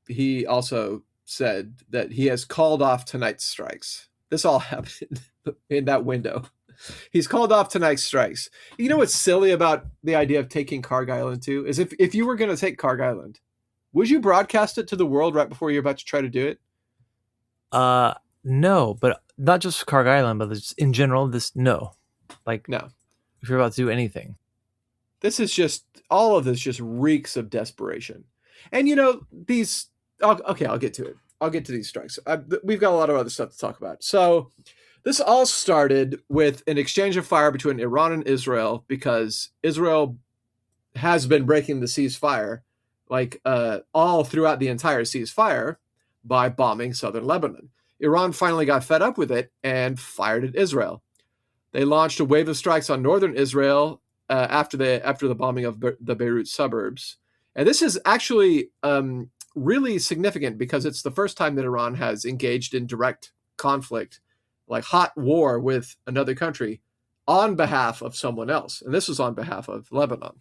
he also said that he has called off tonight's strikes. This all happened in that window. He's called off tonight's strikes. You know what's silly about the idea of taking Karg Island too is if you were going to take Karg Island, would you broadcast it to the world right before you're about to try to do it? No, but not just Karg Island, but just in general. No, like No. if you're about to do anything. This is just all of this just reeks of desperation. And these. Okay, I'll get to it. I'll get to these strikes. We've got a lot of other stuff to talk about. So this all started with an exchange of fire between Iran and Israel because Israel has been breaking the ceasefire all throughout the entire ceasefire by bombing southern Lebanon. Iran finally got fed up with it and fired at Israel. They launched a wave of strikes on northern Israel after the bombing of the Beirut suburbs. And this is actually really significant because it's the first time that Iran has engaged in direct conflict, like hot war with another country on behalf of someone else. And this was on behalf of Lebanon.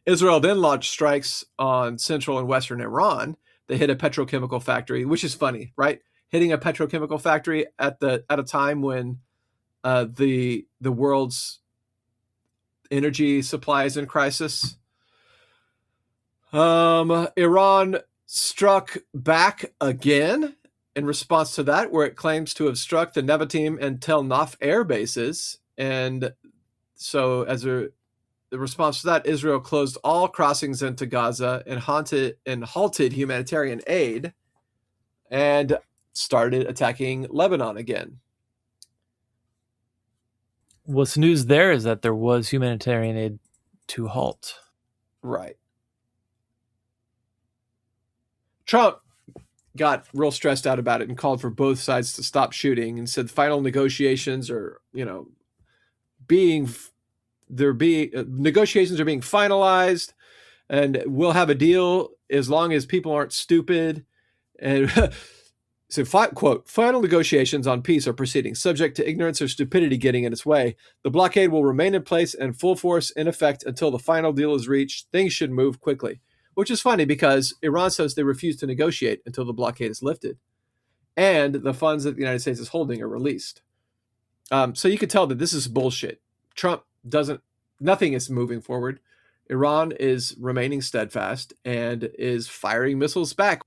Israel then launched strikes on central and western Iran. They hit a petrochemical factory, which is funny, right? Hitting a petrochemical factory at a time when the world's energy supply is in crisis. Iran struck back again in response to that, where it claims to have struck the Nevatim and Tel Naf air bases. And so as a response to that, Israel closed all crossings into Gaza and halted humanitarian aid and started attacking Lebanon again. What's news there is that there was humanitarian aid to halt. Right. Trump got real stressed out about it and called for both sides to stop shooting and said final negotiations are, negotiations are being finalized and we'll have a deal as long as people aren't stupid. And so, quote, final negotiations on peace are proceeding, subject to ignorance or stupidity getting in its way. The blockade will remain in place and full force in effect until the final deal is reached. Things should move quickly, which is funny because Iran says they refuse to negotiate until the blockade is lifted and the funds that the United States is holding are released. So you could tell that this is bullshit. Trump nothing is moving forward. Iran is remaining steadfast and is firing missiles back.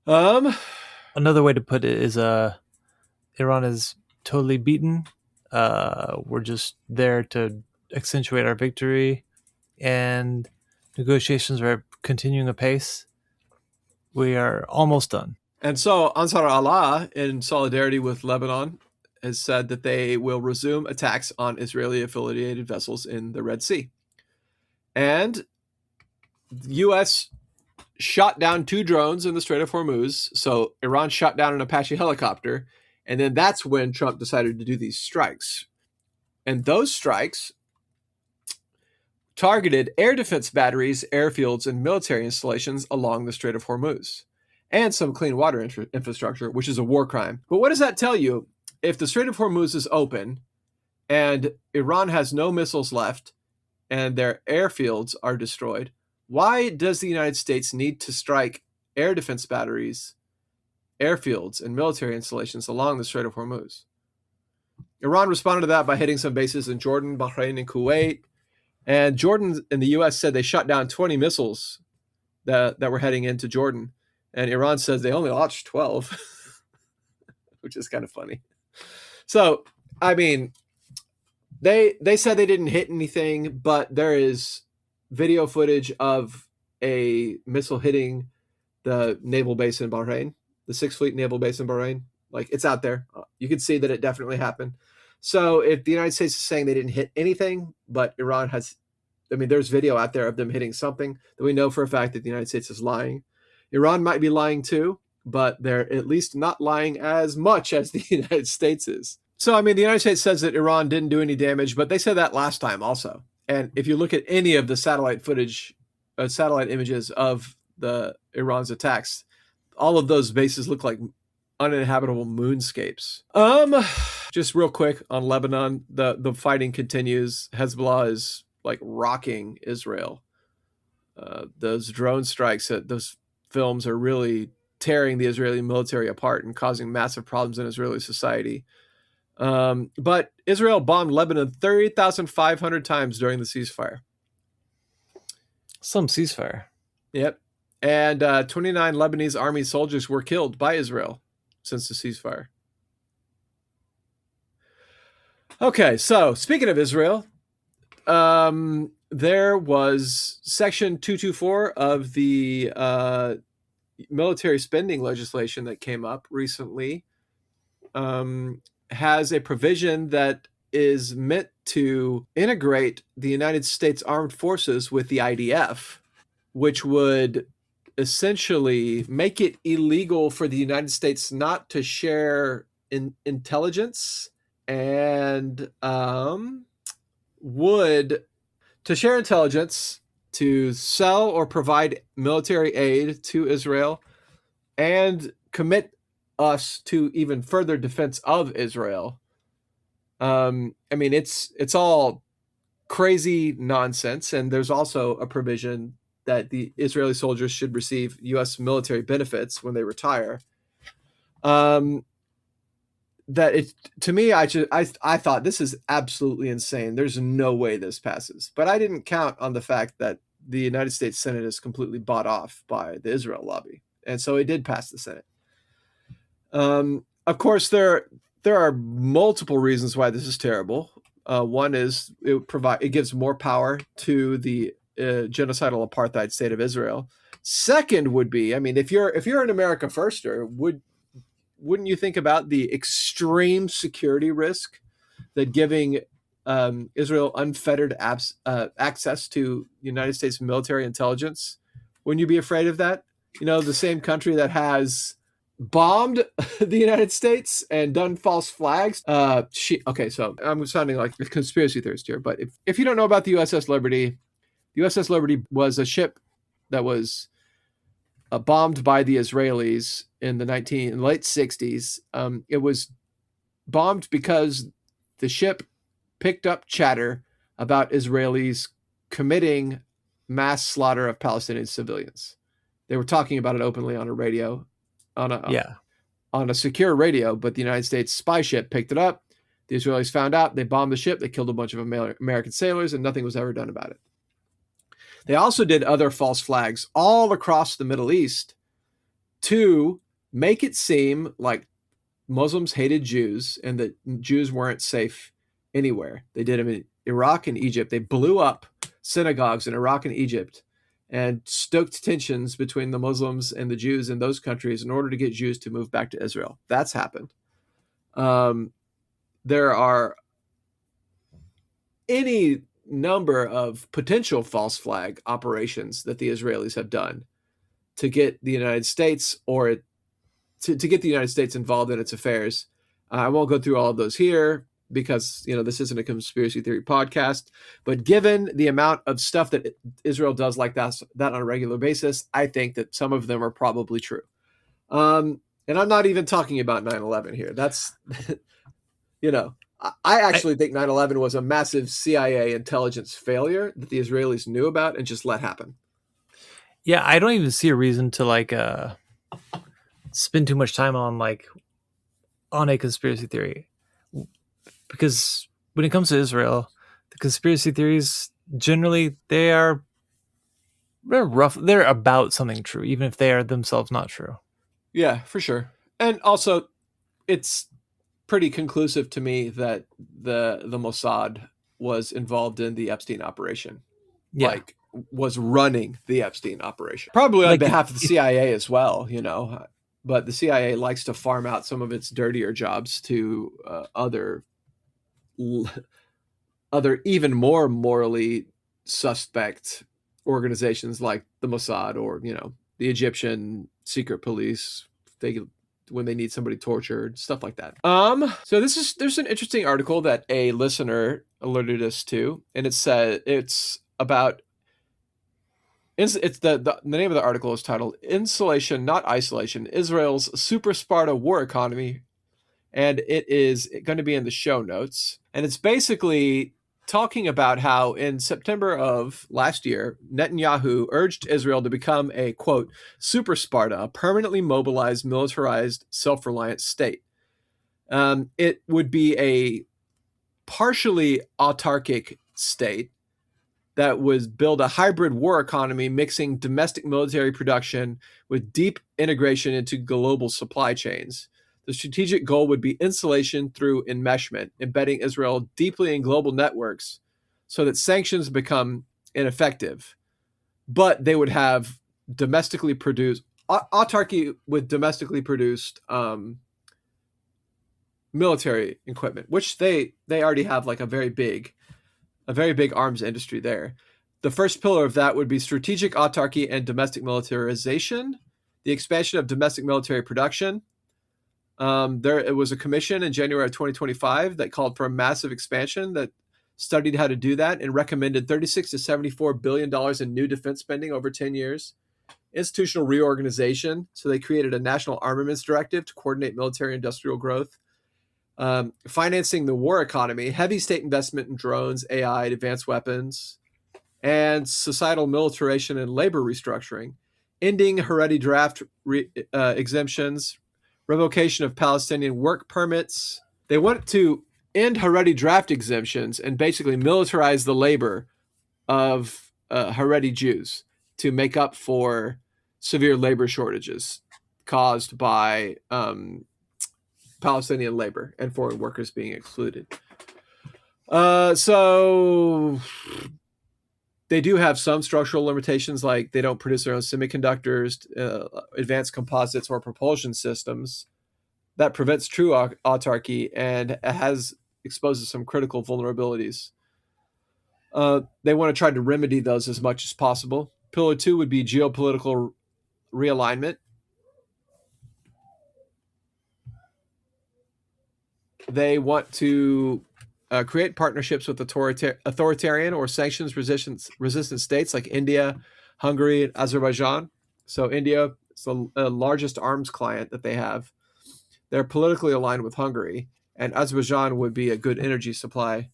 Another way to put it is Iran is totally beaten. We're just there to accentuate our victory, and negotiations are continuing apace. We are almost done. And so Ansar Allah, in solidarity with Lebanon, has said that they will resume attacks on Israeli-affiliated vessels in the Red Sea. And the U.S. shot down 2 drones in the Strait of Hormuz. So Iran shot down an Apache helicopter. And then that's when Trump decided to do these strikes. And those strikes targeted air defense batteries, airfields, and military installations along the Strait of Hormuz, and some clean water infrastructure, which is a war crime. But what does that tell you? If the Strait of Hormuz is open and Iran has no missiles left and their airfields are destroyed, why does the United States need to strike air defense batteries, airfields, and military installations along the Strait of Hormuz? Iran responded to that by hitting some bases in Jordan, Bahrain, and Kuwait. And Jordan and the U.S. said they shot down 20 missiles that were heading into Jordan. And Iran says they only launched 12, which is kind of funny. So, I mean, they said they didn't hit anything, but there is video footage of a missile hitting the naval base in Bahrain, the 6th Fleet Naval Base in Bahrain. Like, it's out there. You can see that it definitely happened. So if the United States is saying they didn't hit anything, but Iran has, there's video out there of them hitting something, that we know for a fact that the United States is lying. Iran might be lying too, but they're at least not lying as much as the United States is. So, the United States says that Iran didn't do any damage, but they said that last time also. And if you look at any of the satellite footage, satellite images of the Iran's attacks, all of those bases look like uninhabitable moonscapes. Just real quick on Lebanon, the fighting continues. Hezbollah is like rocking Israel. Those drone strikes, those films are really tearing the Israeli military apart and causing massive problems in Israeli society. But Israel bombed Lebanon 30,500 times during the ceasefire. Some ceasefire. Yep. And 29 Lebanese army soldiers were killed by Israel since the ceasefire. Okay, so speaking of Israel, there was Section 224 of the military spending legislation that came up recently. Has a provision that is meant to integrate the United States Armed Forces with the IDF, which would essentially make it illegal for the United States not to share intelligence and to share intelligence, to sell or provide military aid to Israel, and commit us to even further defense of Israel. I mean, it's all crazy nonsense, and there's also a provision that the Israeli soldiers should receive U.S. military benefits when they retire. That it to me, I thought this is absolutely insane. There's no way this passes, but I didn't count on the fact that the United States Senate is completely bought off by the Israel lobby, and so it did pass the Senate. Of course, there are multiple reasons why this is terrible. One is it gives more power to the genocidal apartheid state of Israel. Second would be, I mean, if you're an America firster, wouldn't you think about the extreme security risk that giving Israel unfettered access to United States military intelligence? Wouldn't you be afraid of that? You know, the same country that has bombed the United States and done false flags. Okay, so I'm sounding like a conspiracy theorist here, but if you don't know about the USS Liberty, the USS Liberty was a ship that was bombed by the Israelis in the late 60s. It was bombed because the ship picked up chatter about Israelis committing mass slaughter of Palestinian civilians. They were talking about it openly on a radio, on a secure radio, but the United States spy ship picked it up. The Israelis found out, they bombed the ship, they killed a bunch of American sailors, and nothing was ever done about it. They also did other false flags all across the Middle East to make it seem like Muslims hated Jews and that Jews weren't safe anywhere. They did them in Iraq and Egypt. They blew up synagogues in Iraq and Egypt and stoked tensions between the Muslims and the Jews in those countries in order to get Jews to move back to Israel. That's happened. There are any number of potential false flag operations that the Israelis have done to get the United States or to get the United States involved in its affairs. I won't go through all of those here because, you know, this isn't a conspiracy theory podcast, but given the amount of stuff that Israel does like that on a regular basis, I think that some of them are probably true. And I'm not even talking about 9/11 here. That's, you know, I actually think 9/11 was a massive CIA intelligence failure that the Israelis knew about and just let happen. Yeah, I don't even see a reason to spend too much time on a conspiracy theory, because when it comes to Israel, the conspiracy theories generally they're rough. They're about something true, even if they are themselves not true. Yeah, for sure. And also, it's pretty conclusive to me that the Mossad was involved in the Epstein operation. Yeah. Was running the Epstein operation. Probably on behalf of the CIA as well, you know. But the CIA likes to farm out some of its dirtier jobs to other even more morally suspect organizations like the Mossad or, you know, the Egyptian secret police. When they need somebody tortured, stuff like that. So there's an interesting article that a listener alerted us to, and it said it's about the name of the article is titled "Insulation, Not Isolation: Israel's Super Sparta War Economy," and it is going to be in the show notes. And it's basically talking about how in September of last year, Netanyahu urged Israel to become a, quote, super Sparta, a permanently mobilized, militarized, self-reliant state. It would be a partially autarkic state that would build a hybrid war economy, mixing domestic military production with deep integration into global supply chains. The strategic goal would be insulation through enmeshment, embedding Israel deeply in global networks so that sanctions become ineffective. But they would have domestically produced, autarky with domestically produced military equipment, which they already have like a very big arms industry there. The first pillar of that would be strategic autarky and domestic militarization, the expansion of domestic military production. It was a commission in January of 2025 that called for a massive expansion that studied how to do that and recommended $36 to $74 billion in new defense spending over 10 years. Institutional reorganization. So they created a national armaments directive to coordinate military industrial growth. Financing the war economy, heavy state investment in drones, AI, advanced weapons, and societal militarization and labor restructuring, ending Haredi draft exemptions, revocation of Palestinian work permits. They want to end Haredi draft exemptions and basically militarize the labor of Haredi Jews to make up for severe labor shortages caused by Palestinian labor and foreign workers being excluded. So they do have some structural limitations, like they don't produce their own semiconductors, advanced composites, or propulsion systems. That prevents true autarky and has exposes some critical vulnerabilities. They want to try to remedy those as much as possible. Pillar 2 would be geopolitical realignment. They want to create partnerships with authoritarian or sanctions resistant states like India, Hungary, and Azerbaijan. So India is the largest arms client that they have. They're politically aligned with Hungary, and Azerbaijan would be a good energy supply.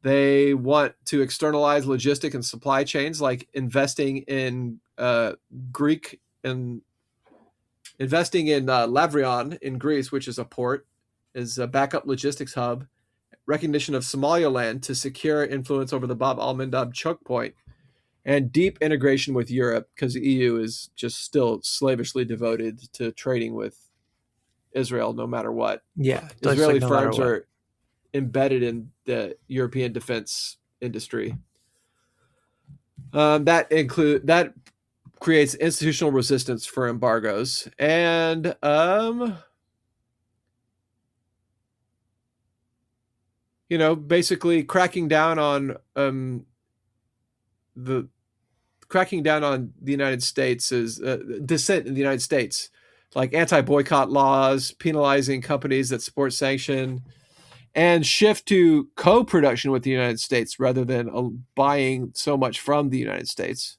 They want to externalize logistic and supply chains, like investing in Lavrion in Greece, which is a port, is a backup logistics hub. Recognition of Somaliland to secure influence over the Bab al-Mandab choke point, and deep integration with Europe, because the EU is just still slavishly devoted to trading with Israel no matter what. Yeah, Israeli firms are embedded in the European defense industry. That creates institutional resistance for embargoes, and basically cracking down on the United States is dissent in the United States, like anti-boycott laws, penalizing companies that support sanction, and shift to co-production with the United States rather than buying so much from the United States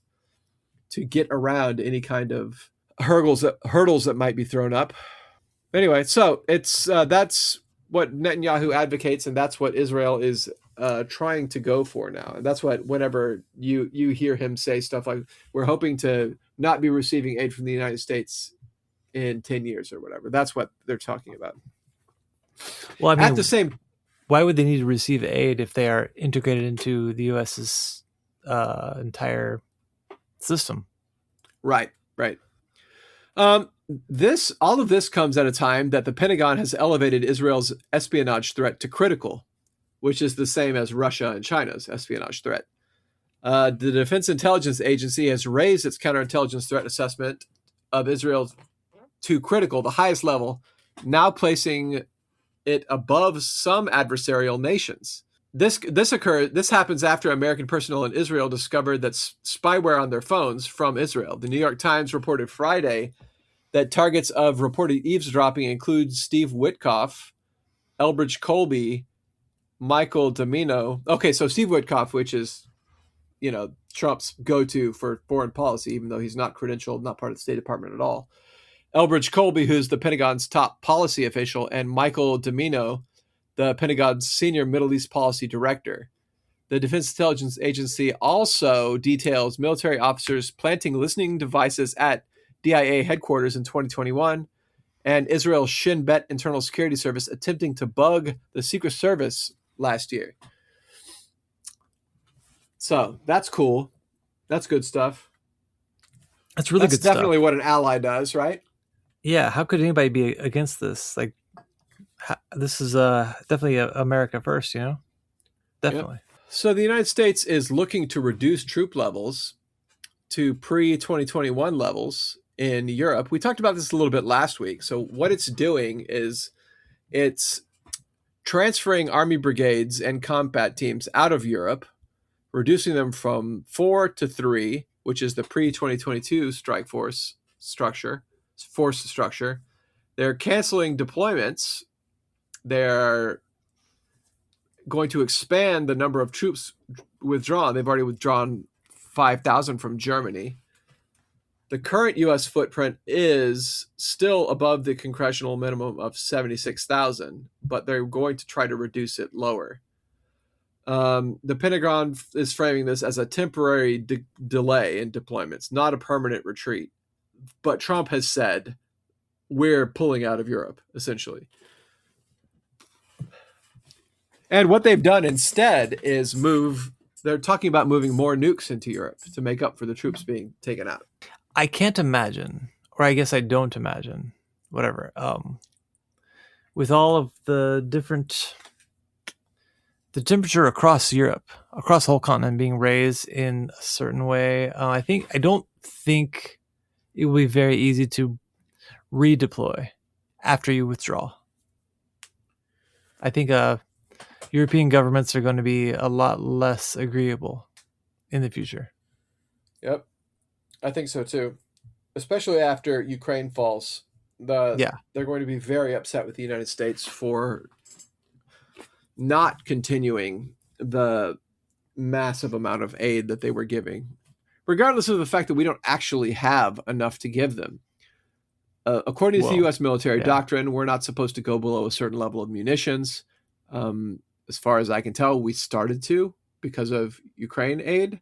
to get around any kind of hurdles that might be thrown up. Anyway, so it's that's what Netanyahu advocates, and that's what Israel is trying to go for now. And that's what, whenever you hear him say stuff like, we're hoping to not be receiving aid from the United States in 10 years or whatever, that's what they're talking about. Well, I mean, at the same, why would they need to receive aid if they are integrated into the U.S.'s entire system? Right. All of this comes at a time that the Pentagon has elevated Israel's espionage threat to critical, which is the same as Russia and China's espionage threat. The Defense Intelligence Agency has raised its counterintelligence threat assessment of Israel to critical, the highest level, now placing it above some adversarial nations. This happens after American personnel in Israel discovered that spyware on their phones from Israel. The New York Times reported Friday that targets of reported eavesdropping include Steve Witkoff, Elbridge Colby, Michael Domino. Okay, so Steve Witkoff, which is, Trump's go-to for foreign policy, even though he's not credentialed, not part of the State Department at all. Elbridge Colby, who's the Pentagon's top policy official, and Michael Domino, the Pentagon's senior Middle East policy director. The Defense Intelligence Agency also details military officers planting listening devices at DIA headquarters in 2021, and Israel's Shin Bet Internal Security Service attempting to bug the Secret Service last year. So that's cool. That's good stuff. That's really good stuff. That's definitely what an ally does, right? Yeah. How could anybody be against this? Like, this is definitely America first, you know? Definitely. Yep. So the United States is looking to reduce troop levels to pre-2021 levels in Europe. We talked about this a little bit last week. So what it's doing is it's transferring army brigades and combat teams out of Europe, reducing them from 4 to 3, which is the pre-2022 strike force structure. They're canceling deployments. They're going to expand the number of troops withdrawn. They've already withdrawn 5,000 from Germany. The current U.S. footprint is still above the congressional minimum of 76,000, but they're going to try to reduce it lower. The Pentagon is framing this as a temporary delay in deployments, not a permanent retreat. But Trump has said, we're pulling out of Europe, essentially. And what they've done instead is they're talking about moving more nukes into Europe to make up for the troops being taken out. I can't imagine, or I guess I don't imagine, whatever, with all of the temperature across Europe, across the whole continent being raised in a certain way, I don't think it will be very easy to redeploy after you withdraw. I think European governments are going to be a lot less agreeable in the future. Yep, I think so too. Especially after Ukraine falls. They're going to be very upset with the United States for not continuing the massive amount of aid that they were giving, regardless of the fact that we don't actually have enough to give them. According to the U.S. military doctrine, we're not supposed to go below a certain level of munitions. As far as I can tell, we started to because of Ukraine aid,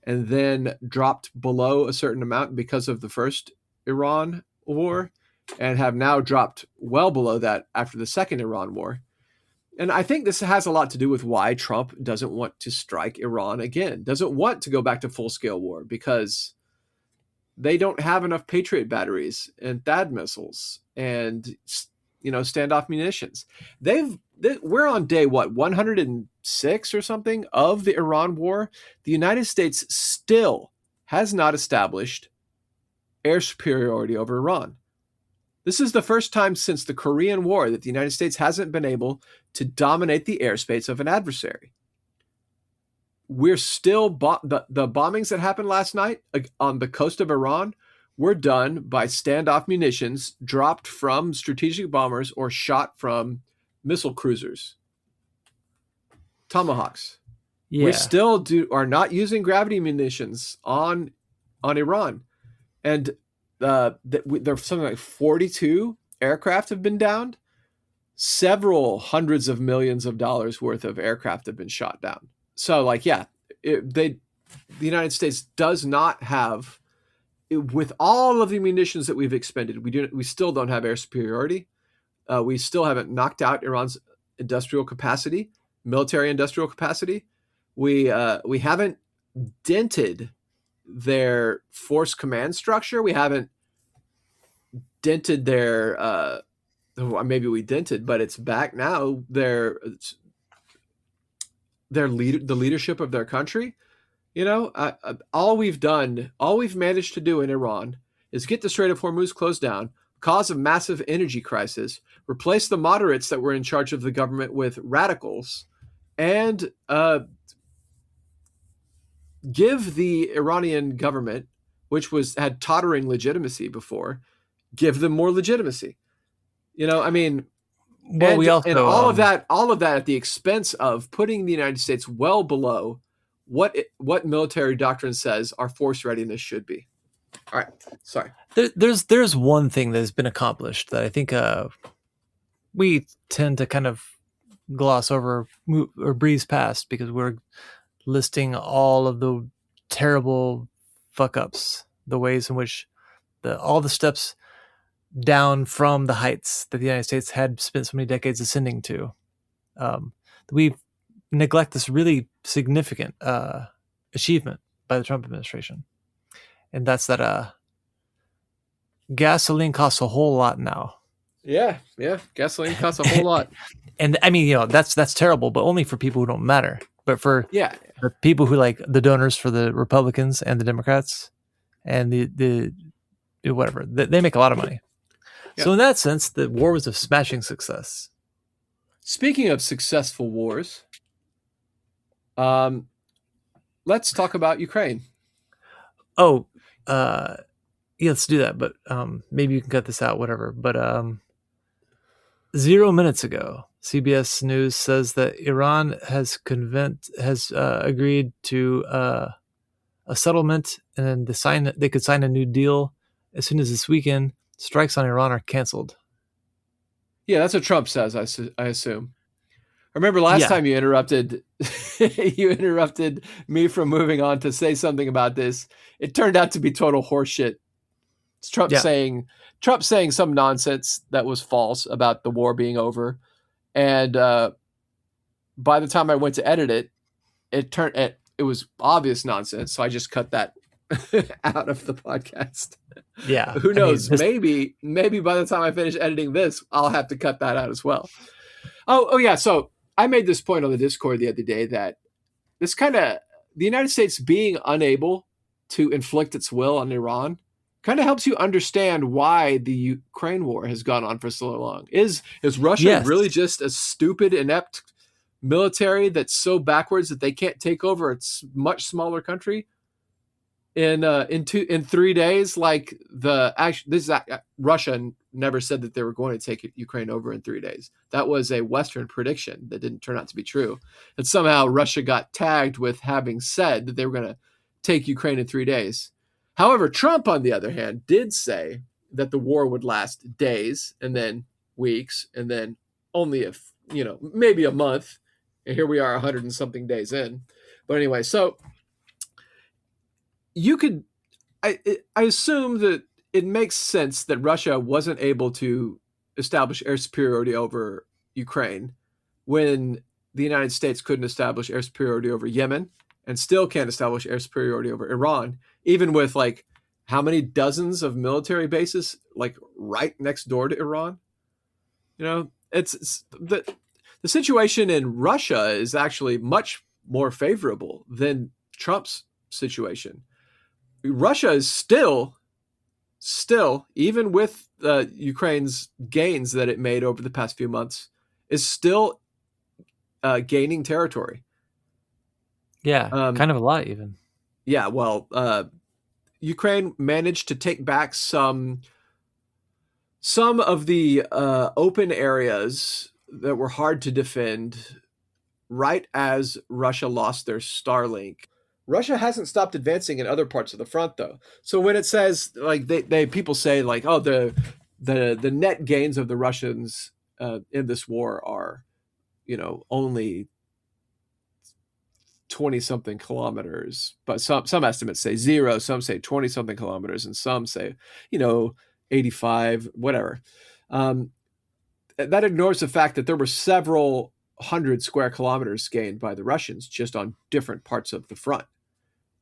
and then dropped below a certain amount because of the first Iran war, and have now dropped well below that after the second Iran war. And I think this has a lot to do with why Trump doesn't want to strike Iran again, doesn't want to go back to full-scale war, because they don't have enough Patriot batteries and THAAD missiles and, standoff munitions. We're on day, 106 or something of the Iran war. The United States still has not established air superiority over Iran. This is the first time since the Korean War that the United States hasn't been able to dominate the airspace of an adversary. We're still the bombings that happened last night on the coast of Iran were done by standoff munitions dropped from strategic bombers or shot from missile cruisers, Tomahawks. Yeah. We still are not using gravity munitions on Iran, and there's something like 42 aircraft have been downed. Several hundreds of millions of dollars worth of aircraft have been shot down. So, the United States does not have, with all of the munitions that we've expended, we still don't have air superiority. We still haven't knocked out Iran's industrial capacity, military industrial capacity. We haven't dented their force command structure. We haven't dented their maybe we dented, but it's back now. The leadership of their country. All we've managed to do in Iran is get the Strait of Hormuz closed down, cause a massive energy crisis, replace the moderates that were in charge of the government with radicals, and give the Iranian government, which had tottering legitimacy before, give them more legitimacy. All of that at the expense of putting the United States well below what military doctrine says our force readiness should be. All right, sorry. There's one thing that has been accomplished that I think we tend to kind of gloss over or breeze past because we're listing all of the terrible fuck ups, the ways in which all the steps down from the heights that the United States had spent so many decades ascending to. We neglect this really significant achievement by the Trump administration, and that's that gasoline costs a whole lot now. Yeah, gasoline costs a whole lot. And I mean, that's terrible, but only for people who don't matter. But for Yeah, the people who, like, the donors for the Republicans and the Democrats and the whatever, they make a lot of money. yeah. So in that sense, the war was a smashing success. Speaking of successful wars, let's talk about Ukraine. Oh, yeah, let's do that. But maybe you can cut this out, whatever. But 0 minutes ago, CBS News says that Iran has agreed to a settlement, and they could sign a new deal as soon as this weekend. Strikes on Iran are canceled. Yeah, that's what Trump says, I assume. I remember last time you interrupted me from moving on to say something about this. It turned out to be total horseshit. It's Trump saying some nonsense that was false about the war being over. And by the time I went to edit it, it was obvious nonsense. So I just cut that out of the podcast. Yeah. Who knows? Maybe by the time I finish editing this, I'll have to cut that out as well. Oh yeah. So I made this point on the Discord the other day that this the United States being unable to inflict its will on Iran kind of helps you understand why the Ukraine war has gone on for so long. Is Russia really just a stupid, inept military that's so backwards that they can't take over a much smaller country in 3 days? Like Russia never said that they were going to take Ukraine over in 3 days. That was a Western prediction that didn't turn out to be true. And somehow Russia got tagged with having said that they were going to take Ukraine in 3 days. However, Trump, on the other hand, did say that the war would last days and then weeks and then only maybe a month. And here we are 100 and something days in. But anyway, so I assume that it makes sense that Russia wasn't able to establish air superiority over Ukraine when the United States couldn't establish air superiority over Yemen and still can't establish air superiority over Iran, even with like how many dozens of military bases like right next door to Iran. It's the situation in Russia is actually much more favorable than Trump's situation. Russia is still, even with Ukraine's gains that it made over the past few months, is still gaining territory. Yeah, kind of a lot even. Yeah, well, Ukraine managed to take back some of the open areas that were hard to defend right as Russia lost their Starlink. Russia hasn't stopped advancing in other parts of the front, though. So when it says, like, people say, like, oh, the net gains of the Russians in this war are, only 20-something kilometers, but some estimates say 0, some say 20-something kilometers, and some say 85, whatever. That ignores the fact that there were several hundred square kilometers gained by the Russians just on different parts of the front,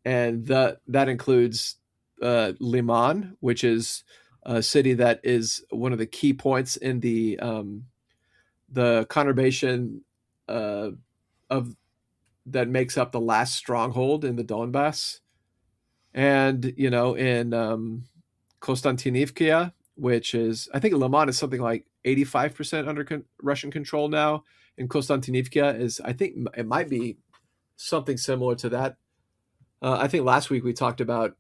and that includes Liman, which is a city that is one of the key points in the conurbation of that makes up the last stronghold in the Donbass. And, in Konstantinivka, which is, I think Liman is something like 85% under Russian control now. And Konstantinivka is, I think it might be something similar to that. I think last week we talked about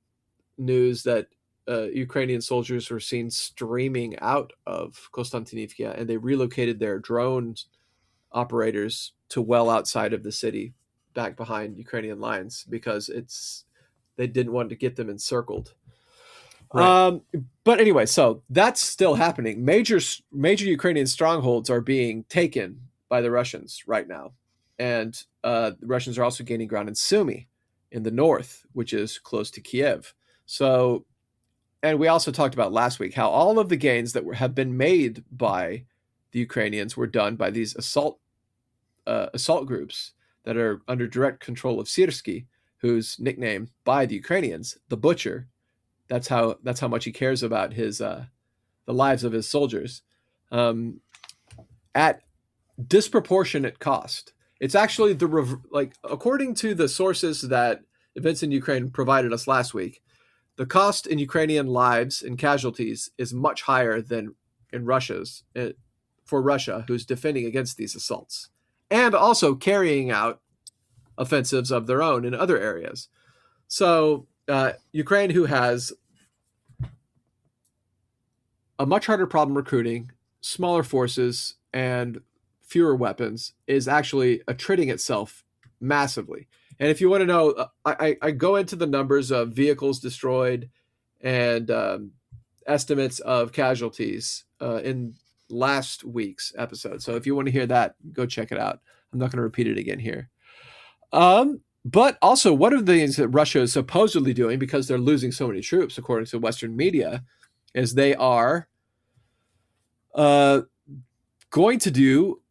news that Ukrainian soldiers were seen streaming out of Konstantinivka, and they relocated their drone operators to well outside of the city, back behind Ukrainian lines, because they didn't want to get them encircled. Right. But anyway, so that's still happening. Major Ukrainian strongholds are being taken by the Russians right now, and the Russians are also gaining ground in Sumy in the north, which is close to Kiev. So, and we also talked about last week how all of the gains that have been made by the Ukrainians were done by these assault groups that are under direct control of Syrskyi, who's nicknamed by the Ukrainians the Butcher. That's how much he cares about his the lives of his soldiers, at disproportionate cost. It's actually according to the sources that Events in Ukraine provided us last week, the cost in Ukrainian lives and casualties is much higher than in Russia's for Russia, who's defending against these assaults and also carrying out offensives of their own in other areas. So Ukraine, who has a much harder problem recruiting, smaller forces, and fewer weapons, is actually attriting itself massively. And if you want to know, I go into the numbers of vehicles destroyed and estimates of casualties in last week's episode. So if you want to hear that, go check it out. I'm not going to repeat it again here. But also, one of the things that Russia is supposedly doing, because they're losing so many troops, according to Western media, is they are going to do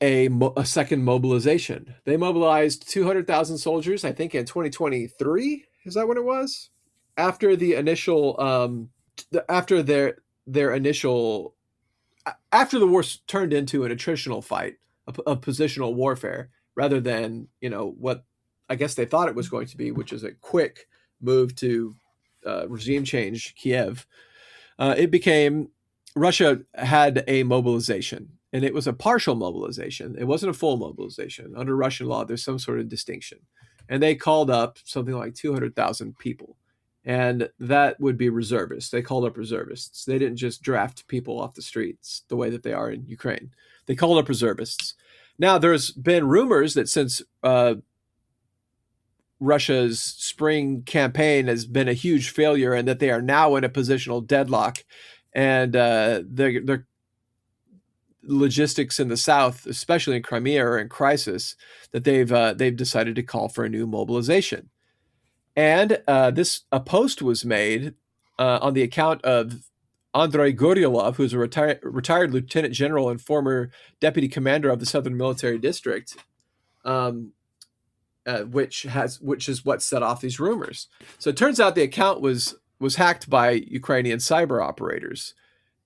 a second mobilization. They mobilized 200,000 soldiers, I think, in 2023. Is that what it was? After the initial, after the war turned into an attritional fight of positional warfare, rather than what I guess they thought it was going to be, which is a quick move to regime change Kiev. It became Russia had a mobilization, and it was a partial mobilization. It wasn't a full mobilization. Under Russian law, there's some sort of distinction. And they called up something like 200,000 people. And that would be reservists. They called up reservists. They didn't just draft people off the streets the way that they are in Ukraine. They called up reservists. Now, there's been rumors that since Russia's spring campaign has been a huge failure and that they are now in a positional deadlock, and their logistics in the south, especially in Crimea, are in crisis, that they've decided to call for a new mobilization. And a post was made on the account of Andrei Guryalov, who's a retired lieutenant general and former deputy commander of the Southern Military District, which is what set off these rumors. So it turns out the account was hacked by Ukrainian cyber operators,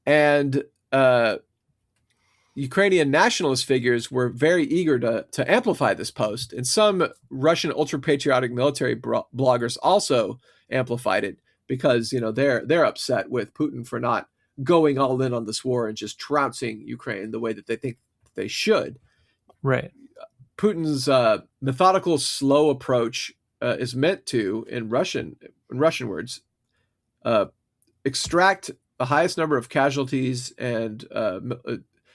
and Ukrainian nationalist figures were very eager to amplify this post, and some Russian ultra-patriotic military bloggers also amplified it because they're upset with Putin for not going all in on this war and just trouncing Ukraine the way that they think they should. Right. Putin's methodical, slow approach is meant to, in Russian words, extract the highest number of casualties and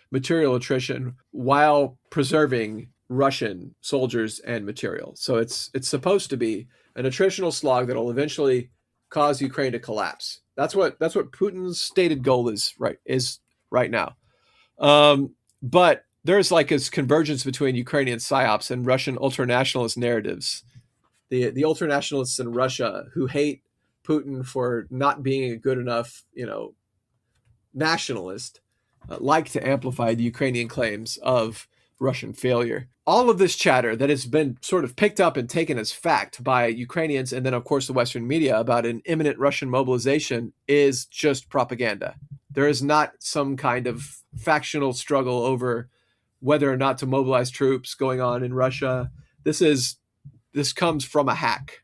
material attrition while preserving Russian soldiers and material. So it's supposed to be an attritional slog that will eventually cause Ukraine to collapse. That's what Putin's stated goal is right now. But there's like this convergence between Ukrainian psyops and Russian ultranationalist narratives. The ultranationalists in Russia who hate Putin for not being a good enough, nationalist, like to amplify the Ukrainian claims of Russian failure. All of this chatter that has been sort of picked up and taken as fact by Ukrainians and then, of course, the Western media about an imminent Russian mobilization is just propaganda. There is not some kind of factional struggle over whether or not to mobilize troops going on in Russia. This comes from a hack.